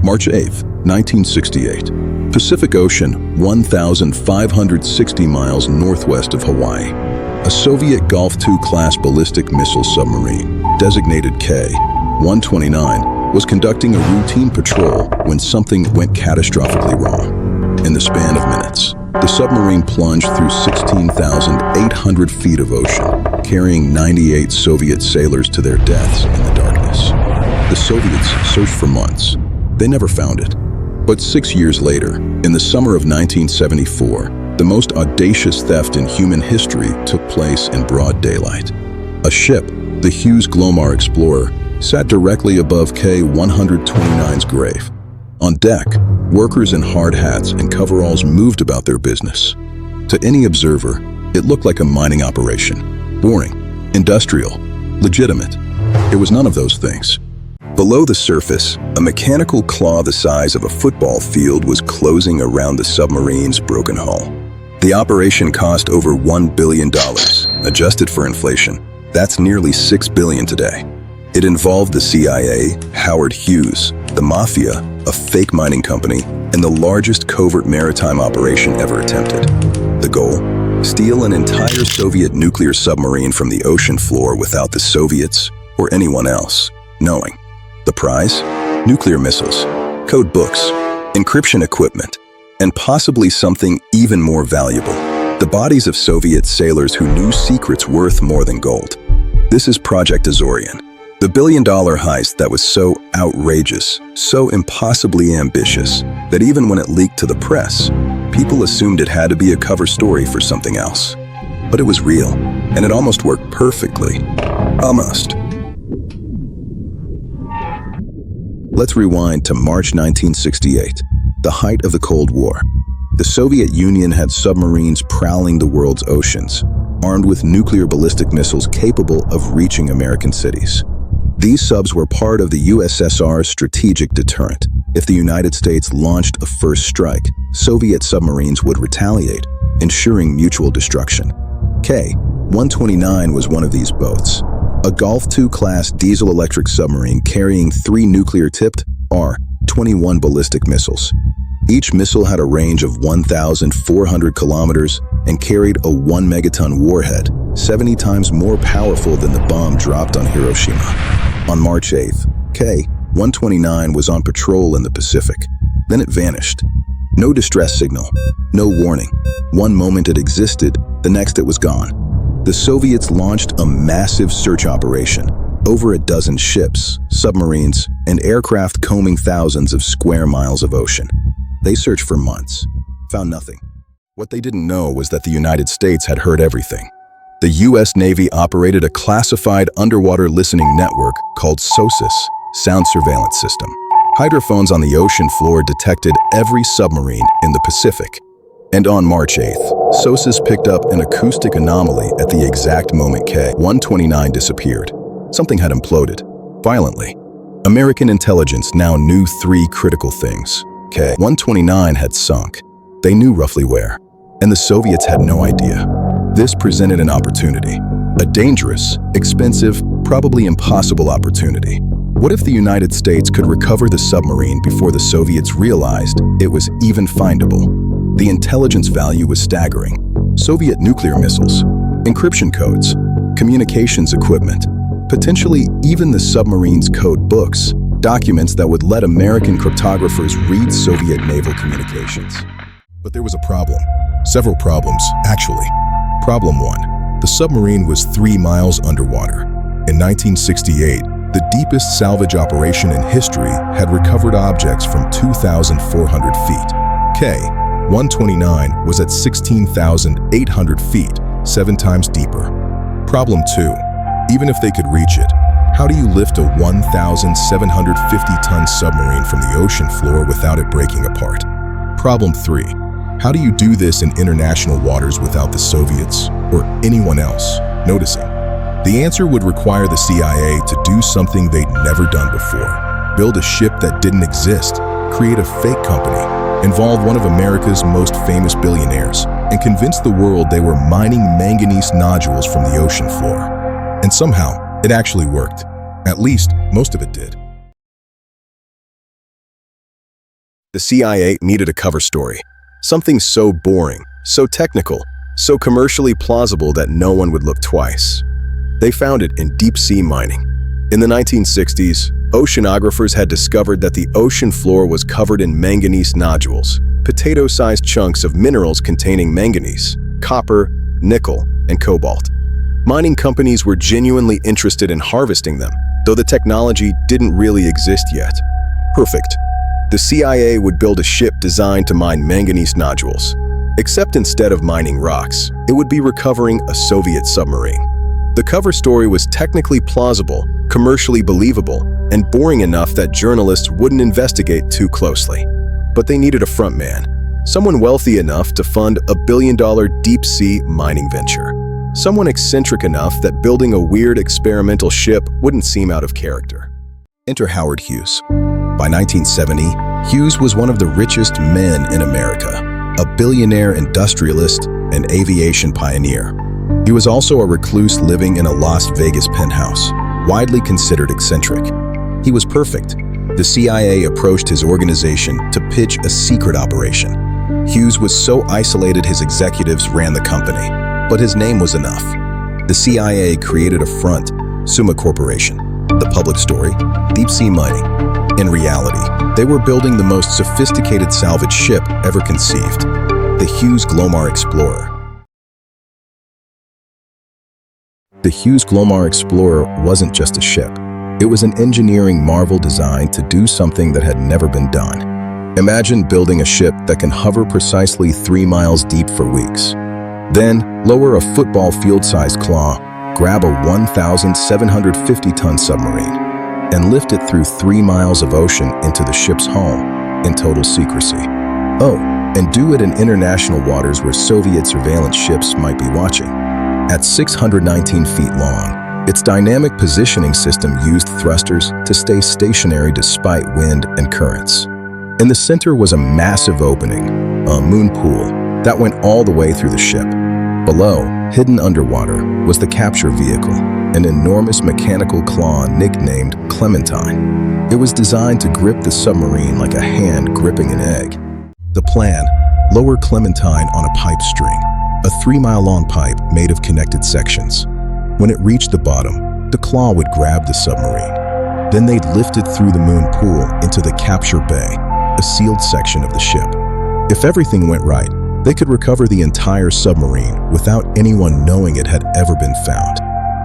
March 8, 1968. Pacific Ocean, 1,560 miles northwest of Hawaii. A Soviet Golf II class ballistic missile submarine, designated K-129, was conducting a routine patrol when something went catastrophically wrong. In the span of minutes, the submarine plunged through 16,800 feet of ocean, carrying 98 Soviet sailors to their deaths in the darkness. The Soviets searched for months. They never found it. But 6 years later, in the summer of 1974, the most audacious theft in human history took place in broad daylight. A ship, the Hughes Glomar Explorer, sat directly above K-129's grave. On deck, workers in hard hats and coveralls moved about their business. To any observer, it looked like a mining operation. Boring, industrial, legitimate. It was none of those things. Below the surface, a mechanical claw the size of a football field was closing around the submarine's broken hull. The operation cost over $1 billion, adjusted for inflation. That's nearly $6 billion today. It involved the CIA, Howard Hughes, the Mafia, a fake mining company, and the largest covert maritime operation ever attempted. The goal? Steal an entire Soviet nuclear submarine from the ocean floor without the Soviets or anyone else knowing. The prize? Nuclear missiles, code books, encryption equipment, and possibly something even more valuable: the bodies of Soviet sailors who knew secrets worth more than gold. This is Project Azorian, the billion-dollar heist that was so outrageous, so impossibly ambitious, that even when it leaked to the press, people assumed it had to be a cover story for something else. But it was real, and it almost worked perfectly. Almost. Let's rewind to March 1968, the height of the Cold War. The Soviet Union had submarines prowling the world's oceans, armed with nuclear ballistic missiles capable of reaching American cities. These subs were part of the USSR's strategic deterrent. If the United States launched a first strike, Soviet submarines would retaliate, ensuring mutual destruction. K-129 was one of these boats. A Golf II class diesel-electric submarine carrying 3 nuclear-tipped R-21 ballistic missiles. Each missile had a range of 1,400 kilometers and carried a 1 megaton warhead, 70 times more powerful than the bomb dropped on Hiroshima. On March 8th, K-129 was on patrol in the Pacific. Then it vanished. No distress signal, no warning. One moment it existed, the next it was gone. The Soviets launched a massive search operation. Over a dozen ships, submarines, and aircraft combing thousands of square miles of ocean. They searched for months, found nothing. What they didn't know was that the United States had heard everything. The U.S. Navy operated a classified underwater listening network called SOSUS, Sound Surveillance System. Hydrophones on the ocean floor detected every submarine in the Pacific. And on March 8th, SOSUS picked up an acoustic anomaly at the exact moment K-129 disappeared. Something had imploded, violently. American intelligence now knew 3 critical things. K-129 had sunk. They knew roughly where, and the Soviets had no idea. This presented an opportunity. A dangerous, expensive, probably impossible opportunity. What if the United States could recover the submarine before the Soviets realized it was even findable? The intelligence value was staggering. Soviet nuclear missiles, encryption codes, communications equipment, potentially even the submarine's code books, documents that would let American cryptographers read Soviet naval communications. But there was a problem. Several problems, actually. Problem 1. The submarine was 3 miles underwater. In 1968, the deepest salvage operation in history had recovered objects from 2,400 feet. K-129 was at 16,800 feet, 7 times deeper. Problem 2. Even if they could reach it, how do you lift a 1,750-ton submarine from the ocean floor without it breaking apart? Problem 3. How do you do this in international waters without the Soviets or anyone else noticing? The answer would require the CIA to do something they'd never done before. Build a ship that didn't exist, create a fake company, involve one of America's most famous billionaires, and convince the world they were mining manganese nodules from the ocean floor. And somehow, it actually worked. At least, most of it did. The CIA needed a cover story. Something so boring, so technical, so commercially plausible that no one would look twice. They found it in deep-sea mining. In the 1960s, oceanographers had discovered that the ocean floor was covered in manganese nodules, potato-sized chunks of minerals containing manganese, copper, nickel, and cobalt. Mining companies were genuinely interested in harvesting them, though the technology didn't really exist yet. Perfect. The CIA would build a ship designed to mine manganese nodules. Except instead of mining rocks, it would be recovering a Soviet submarine. The cover story was technically plausible, commercially believable, and boring enough that journalists wouldn't investigate too closely. But they needed a frontman, someone wealthy enough to fund a billion-dollar deep-sea mining venture. Someone eccentric enough that building a weird experimental ship wouldn't seem out of character. Enter Howard Hughes. By 1970, Hughes was one of the richest men in America, a billionaire industrialist and aviation pioneer. He was also a recluse living in a Las Vegas penthouse, widely considered eccentric. He was perfect. The CIA approached his organization to pitch a secret operation. Hughes was so isolated his executives ran the company, but his name was enough. The CIA created a front, Summa Corporation. The public story, deep-sea mining. In reality, they were building the most sophisticated salvage ship ever conceived, the Hughes Glomar Explorer. The Hughes Glomar Explorer wasn't just a ship. It was an engineering marvel designed to do something that had never been done. Imagine building a ship that can hover precisely 3 miles deep for weeks. Then, lower a football field-sized claw, grab a 1,750-ton submarine, and lift it through 3 miles of ocean into the ship's hull in total secrecy. Oh, and do it in international waters where Soviet surveillance ships might be watching. At 619 feet long, its dynamic positioning system used thrusters to stay stationary despite wind and currents. In the center was a massive opening, a moon pool, that went all the way through the ship. Below, hidden underwater, was the capture vehicle, an enormous mechanical claw nicknamed Clementine. It was designed to grip the submarine like a hand gripping an egg. The plan: lower Clementine on a pipe string, a 3-mile-long pipe made of connected sections. When it reached the bottom, the claw would grab the submarine. Then they'd lift it through the moon pool into the capture bay, a sealed section of the ship. If everything went right, they could recover the entire submarine without anyone knowing it had ever been found.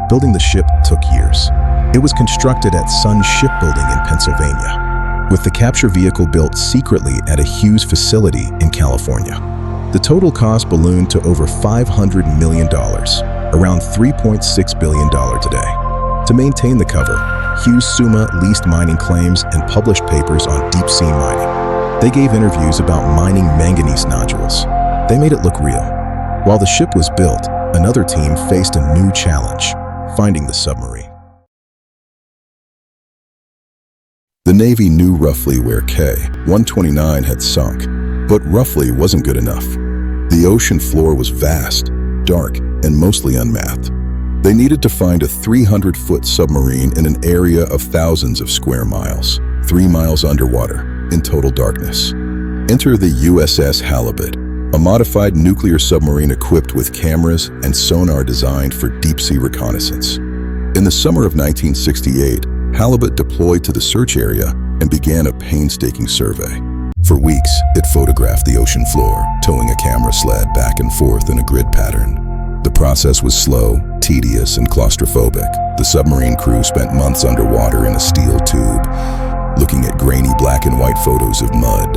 Building the ship took years. It was constructed at Sun Shipbuilding in Pennsylvania, with the capture vehicle built secretly at a Hughes facility in California. The total cost ballooned to over $500 million, around $3.6 billion today. To maintain the cover, Hughes Summa leased mining claims and published papers on deep-sea mining. They gave interviews about mining manganese nodules. They made it look real. While the ship was built, another team faced a new challenge: finding the submarine. The Navy knew roughly where K-129 had sunk, but roughly wasn't good enough. The ocean floor was vast, dark, and mostly unmapped. They needed to find a 300-foot submarine in an area of thousands of square miles, 3 miles underwater, in total darkness. Enter the USS Halibut, a modified nuclear submarine equipped with cameras and sonar designed for deep-sea reconnaissance. In the summer of 1968, Halibut deployed to the search area and began a painstaking survey. For weeks, it photographed the ocean floor, towing a camera sled back and forth in a grid pattern. The process was slow, tedious, and claustrophobic. The submarine crew spent months underwater in a steel tube, looking at grainy black and white photos of mud.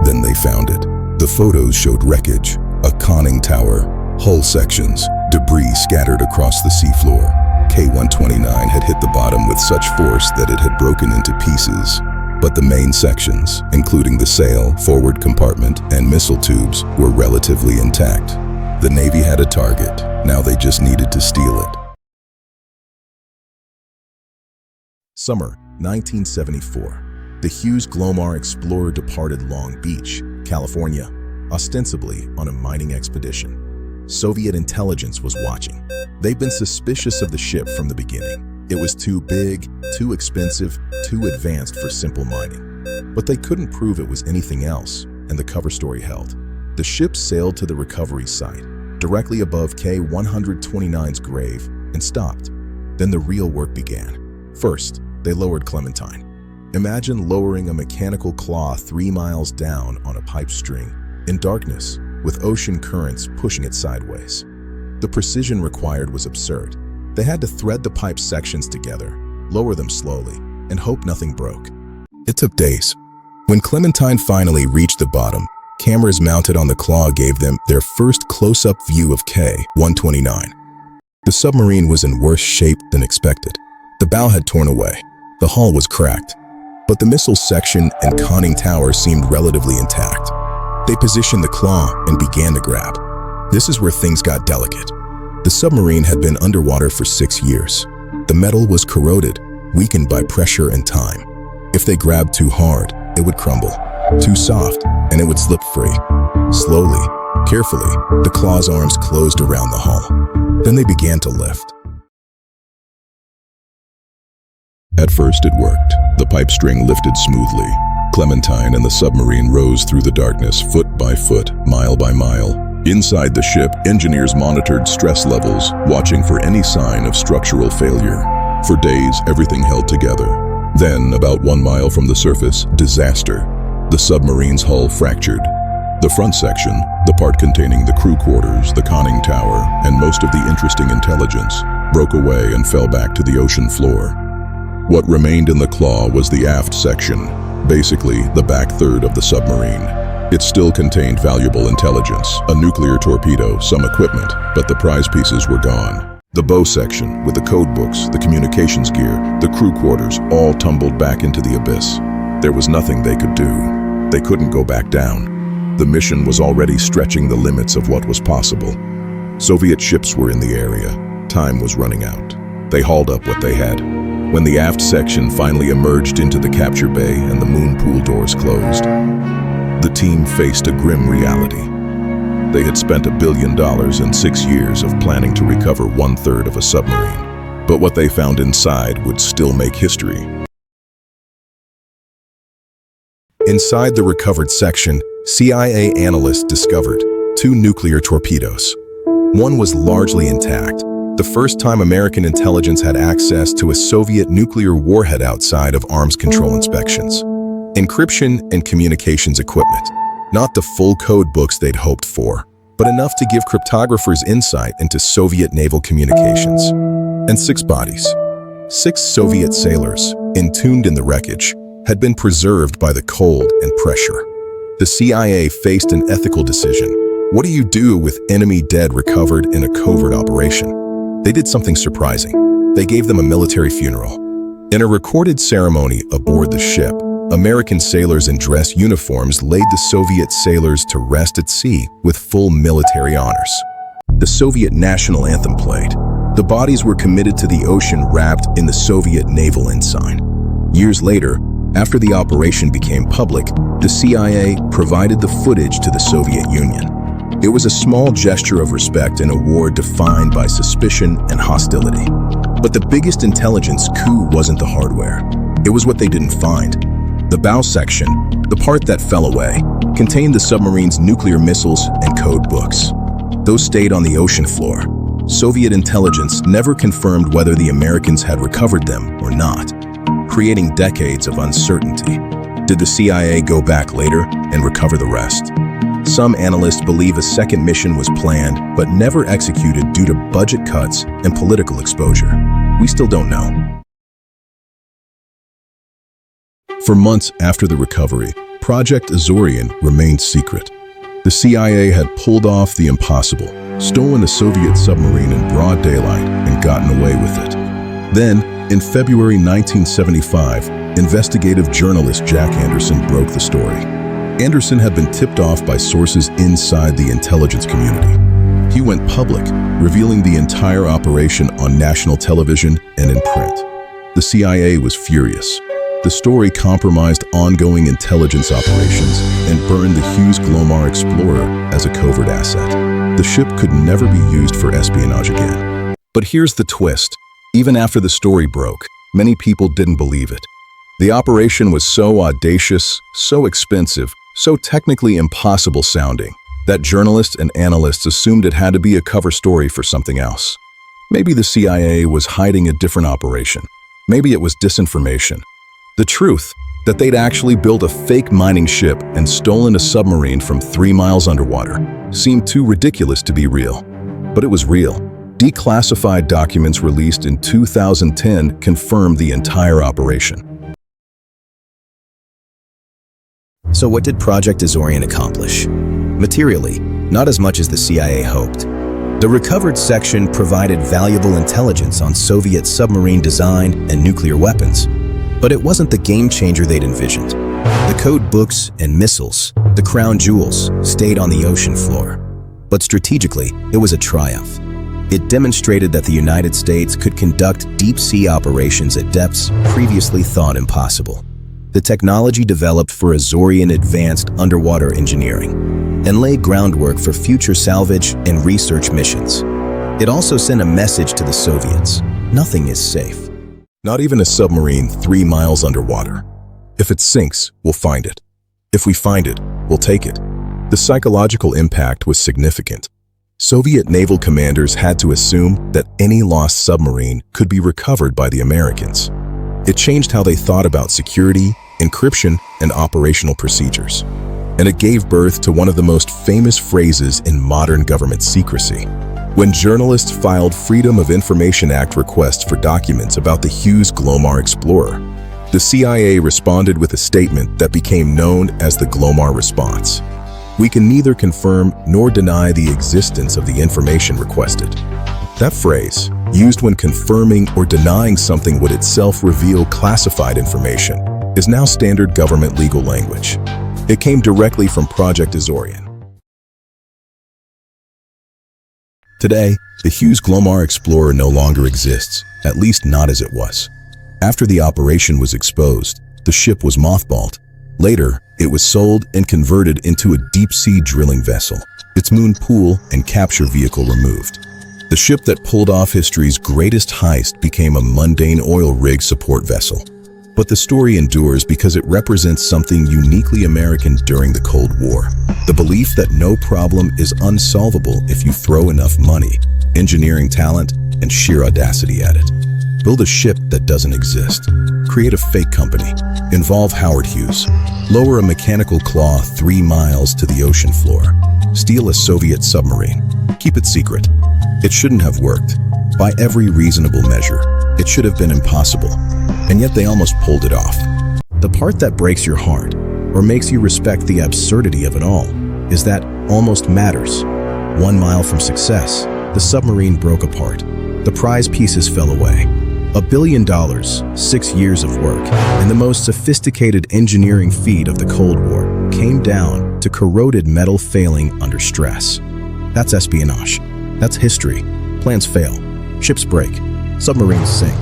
Then they found it. The photos showed wreckage, a conning tower, hull sections, debris scattered across the seafloor. K-129 had hit the bottom with such force that it had broken into pieces. But the main sections, including the sail, forward compartment, and missile tubes, were relatively intact. The Navy had a target. Now they just needed to steal it. Summer 1974. The Hughes Glomar Explorer departed Long Beach, California, ostensibly on a mining expedition. Soviet intelligence was watching. They'd been suspicious of the ship from the beginning. It was too big, too expensive, too advanced for simple mining. But they couldn't prove it was anything else, and the cover story held. The ship sailed to the recovery site, directly above K-129's grave, and stopped. Then the real work began. First, they lowered Clementine. Imagine lowering a mechanical claw 3 miles down on a pipe string, in darkness, with ocean currents pushing it sideways. The precision required was absurd. They had to thread the pipe sections together, lower them slowly, and hope nothing broke. It took days. When Clementine finally reached the bottom, cameras mounted on the claw gave them their first close-up view of K-129. The submarine was in worse shape than expected. The bow had torn away. The hull was cracked. But the missile section and conning tower seemed relatively intact. They positioned the claw and began the grab. This is where things got delicate. The submarine had been underwater for 6 years. The metal was corroded, weakened by pressure and time. If they grabbed too hard, it would crumble. Too soft, and it would slip free. Slowly, carefully, the claw's arms closed around the hull. Then they began to lift. At first it worked. The pipe string lifted smoothly. Clementine and the submarine rose through the darkness, foot by foot, mile by mile. Inside the ship, engineers monitored stress levels, watching for any sign of structural failure. For days, everything held together. Then, about 1 mile from the surface, disaster. The submarine's hull fractured. The front section, the part containing the crew quarters, the conning tower, and most of the interesting intelligence, broke away and fell back to the ocean floor. What remained in the claw was the aft section, basically the back third of the submarine. It still contained valuable intelligence, a nuclear torpedo, some equipment, but the prize pieces were gone. The bow section, with the code books, the communications gear, the crew quarters, all tumbled back into the abyss. There was nothing they could do. They couldn't go back down. The mission was already stretching the limits of what was possible. Soviet ships were in the area. Time was running out. They hauled up what they had. When the aft section finally emerged into the capture bay and the moon pool doors closed, the team faced a grim reality. They had spent $1 billion and 6 years of planning to recover 1/3 of a submarine, but what they found inside would still make history. Inside the recovered section, CIA analysts discovered 2 nuclear torpedoes. One was largely intact, the first time American intelligence had access to a Soviet nuclear warhead outside of arms control inspections. Encryption and communications equipment, not the full code books they'd hoped for, but enough to give cryptographers insight into Soviet naval communications. And 6 bodies. 6 Soviet sailors, entombed in the wreckage, had been preserved by the cold and pressure. The CIA faced an ethical decision. What do you do with enemy dead recovered in a covert operation? They did something surprising. They gave them a military funeral. In a recorded ceremony aboard the ship, American sailors in dress uniforms laid the Soviet sailors to rest at sea with full military honors. The Soviet national anthem played. The bodies were committed to the ocean wrapped in the Soviet naval ensign. Years later, after the operation became public, the CIA provided the footage to the Soviet Union. It was a small gesture of respect in a war defined by suspicion and hostility. But the biggest intelligence coup wasn't the hardware. It was what they didn't find. The bow section, the part that fell away, contained the submarine's nuclear missiles and code books. Those stayed on the ocean floor. Soviet intelligence never confirmed whether the Americans had recovered them or not, creating decades of uncertainty. Did the CIA go back later and recover the rest? Some analysts believe a second mission was planned but never executed due to budget cuts and political exposure. We still don't know. For months after the recovery, Project Azorian remained secret. The CIA had pulled off the impossible, stolen a Soviet submarine in broad daylight and gotten away with it. Then, in February 1975, investigative journalist Jack Anderson broke the story. Anderson had been tipped off by sources inside the intelligence community. He went public, revealing the entire operation on national television and in print. The CIA was furious. The story compromised ongoing intelligence operations and burned the Hughes Glomar Explorer as a covert asset. The ship could never be used for espionage again. But here's the twist. Even after the story broke, many people didn't believe it. The operation was so audacious, so expensive, so technically impossible sounding, that journalists and analysts assumed it had to be a cover story for something else. Maybe the CIA was hiding a different operation. Maybe it was disinformation. The truth, that they'd actually built a fake mining ship and stolen a submarine from 3 miles underwater, seemed too ridiculous to be real. But it was real. Declassified documents released in 2010 confirmed the entire operation. So what did Project Azorian accomplish? Materially, not as much as the CIA hoped. The recovered section provided valuable intelligence on Soviet submarine design and nuclear weapons. But it wasn't the game changer they'd envisioned. The code books and missiles, the crown jewels, stayed on the ocean floor. But strategically, it was a triumph. It demonstrated that the United States could conduct deep-sea operations at depths previously thought impossible. The technology developed for Azorian advanced underwater engineering and laid groundwork for future salvage and research missions. It also sent a message to the Soviets: nothing is safe. Not even a submarine 3 miles underwater. If it sinks, we'll find it. If we find it, we'll take it. The psychological impact was significant. Soviet naval commanders had to assume that any lost submarine could be recovered by the Americans. It changed how they thought about security, encryption, and operational procedures. And it gave birth to one of the most famous phrases in modern government secrecy. When journalists filed Freedom of Information Act requests for documents about the Hughes Glomar Explorer, the CIA responded with a statement that became known as the Glomar Response. We can neither confirm nor deny the existence of the information requested. That phrase, used when confirming or denying something would itself reveal classified information, is now standard government legal language. It came directly from Project Azorian. Today, the Hughes Glomar Explorer no longer exists, at least not as it was. After the operation was exposed, the ship was mothballed. Later, it was sold and converted into a deep-sea drilling vessel, its moon pool and capture vehicle removed. The ship that pulled off history's greatest heist became a mundane oil rig support vessel. But the story endures because it represents something uniquely American during the Cold War. The belief that no problem is unsolvable if you throw enough money, engineering talent, and sheer audacity at it. Build a ship that doesn't exist. Create a fake company. Involve Howard Hughes. Lower a mechanical claw 3 miles to the ocean floor. Steal a Soviet submarine. Keep it secret. It shouldn't have worked. By every reasonable measure, it should have been impossible. And yet they almost pulled it off. The part that breaks your heart, or makes you respect the absurdity of it all, is that almost matters. 1 mile from success, the submarine broke apart. The prize pieces fell away. $1 billion, 6 years of work, and the most sophisticated engineering feat of the Cold War came down to corroded metal failing under stress. That's espionage. That's history. Plans fail. Ships break. Submarines sink.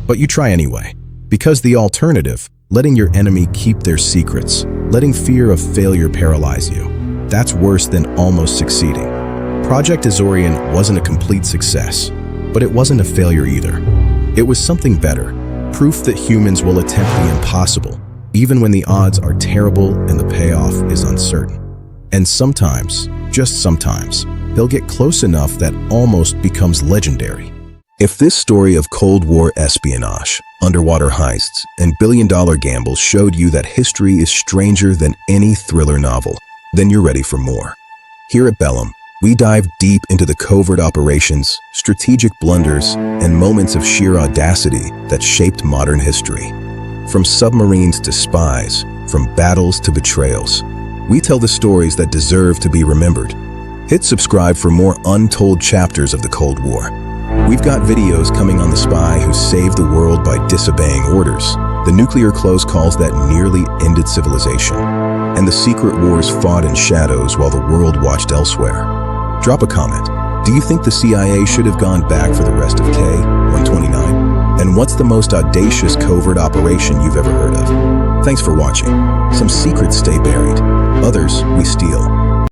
But you try anyway. Because the alternative, letting your enemy keep their secrets, letting fear of failure paralyze you, that's worse than almost succeeding. Project Azorian wasn't a complete success, but it wasn't a failure either. It was something better, proof that humans will attempt the impossible, even when the odds are terrible and the payoff is uncertain. And sometimes, just sometimes, they'll get close enough that almost becomes legendary. If this story of Cold War espionage, underwater heists, and billion-dollar gambles showed you that history is stranger than any thriller novel, then you're ready for more. Here at Bellum, we dive deep into the covert operations, strategic blunders, and moments of sheer audacity that shaped modern history. From submarines to spies, from battles to betrayals, we tell the stories that deserve to be remembered. Hit subscribe for more untold chapters of the Cold War. We've got videos coming on the spy who saved the world by disobeying orders, the nuclear close calls that nearly ended civilization, and the secret wars fought in shadows while the world watched elsewhere. Drop a comment. Do you think the CIA should have gone back for the rest of K-129? And what's the most audacious covert operation you've ever heard of? Thanks for watching. Some secrets stay buried. Others we steal.